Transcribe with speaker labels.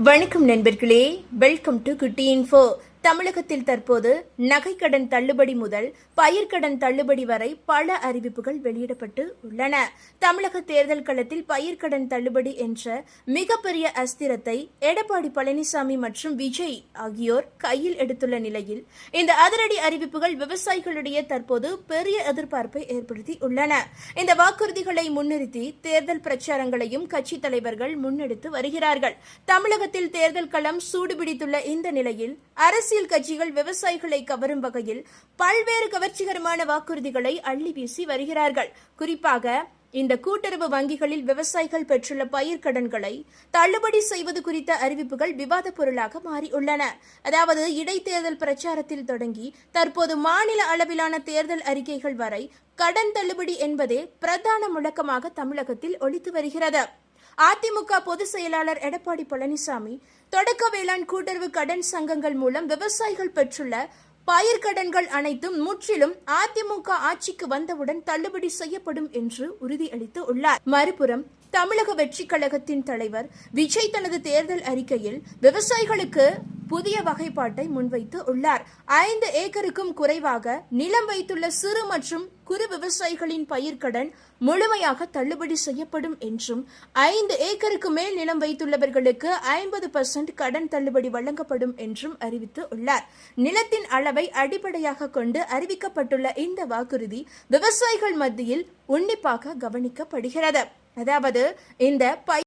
Speaker 1: வணக்கம் நண்பர்களே, welcome to குட்டி இன்ஃபோ. தமிழகத்தில் தற்போது நகைக்கடன் தள்ளுபடி முதல் பயிர்க்கடன் தள்ளுபடி வரை பல அறிவிப்புகள் வெளியிடப்பட்டு உள்ளன. தமிழக தேர்தல் களத்தில் பயிர்க்கடன் தள்ளுபடி என்ற மிகப்பெரிய அஸ்திரத்தை எடப்பாடி பழனிசாமி மற்றும் விஜய் ஆகியோர் கையில் எடுத்துள்ள நிலையில் இந்த அதிரடி அறிவிப்புகள் விவசாயிகளிடையே தற்போது பெரிய எதிர்பார்ப்பை ஏற்படுத்தி உள்ளன. இந்த வாக்குறுதிகளை முன்னிறுத்தி தேர்தல் பிரச்சாரங்களையும் கட்சித் தலைவர்கள் முன்னெடுத்து வருகிறார்கள். தமிழகத்தில் தேர்தல் களம் சூடுபிடித்துள்ள இந்த நிலையில் அரசியல் கட்சிகள் விவசாயிகளை கவரும் வகையில் பல்வேறு கவர்ச்சிகரமான வாக்குறுதிகளை அள்ளி வீசி வருகிறார்கள். குறிப்பாக இந்த கூட்டுறவு வங்கிகளில் விவசாயிகள் பெற்றுள்ள பயிர்க்கடன்களை தள்ளுபடி செய்வது குறித்த அறிவிப்புகள் விவாத பொருளாக மாறியுள்ளன. அதாவது இடைத்தேர்தல் பிரச்சாரத்தில் தொடங்கி தற்போது மாநில அளவிலான தேர்தல் அறிக்கைகள் வரை கடன் தள்ளுபடி என்பதே பிரதான முழக்கமாக தமிழகத்தில் ஒலித்து வருகிறது. அதிமுக பொதுச் செயலாளர் எடப்பாடி பழனிசாமி தொடக்க வேளாண் கூட்டுறவு கடன் சங்கங்கள் மூலம் விவசாயிகள் பெற்றுள்ள பயிர்க்கடன்கள் அனைத்தும் முற்றிலும் அதிமுக ஆட்சிக்கு வந்தவுடன் தள்ளுபடி செய்யப்படும் என்று உறுதியளித்து உள்ளார். மறுபுறம் தமிழக வெற்றிக் கழகத்தின் தலைவர் விஜய் தனது தேர்தல் அறிக்கையில் விவசாயிகளுக்கு புதிய வகைப்பாட்டை முன்வைத்து உள்ளார். 5 ஏக்கருக்கும் குறைவாக நிலம் வைத்துள்ள சிறு மற்றும் குறு விவசாயிகளின் பயிர்க்கடன் முழுமையாக தள்ளுபடி செய்யப்படும் என்றும் 5 ஏக்கருக்கு மேல் நிலம் வைத்துள்ளவர்களுக்கு 50% கடன் தள்ளுபடி வழங்கப்படும் என்றும் அறிவித்து உள்ளார். நிலத்தின் அளவை அடிப்படையாக கொண்டு அறிவிக்கப்பட்டுள்ள இந்த வாக்குறுதி விவசாயிகள் மத்தியில் உன்னிப்பாக கவனிக்கப்படுகிறது. அதாவது இந்த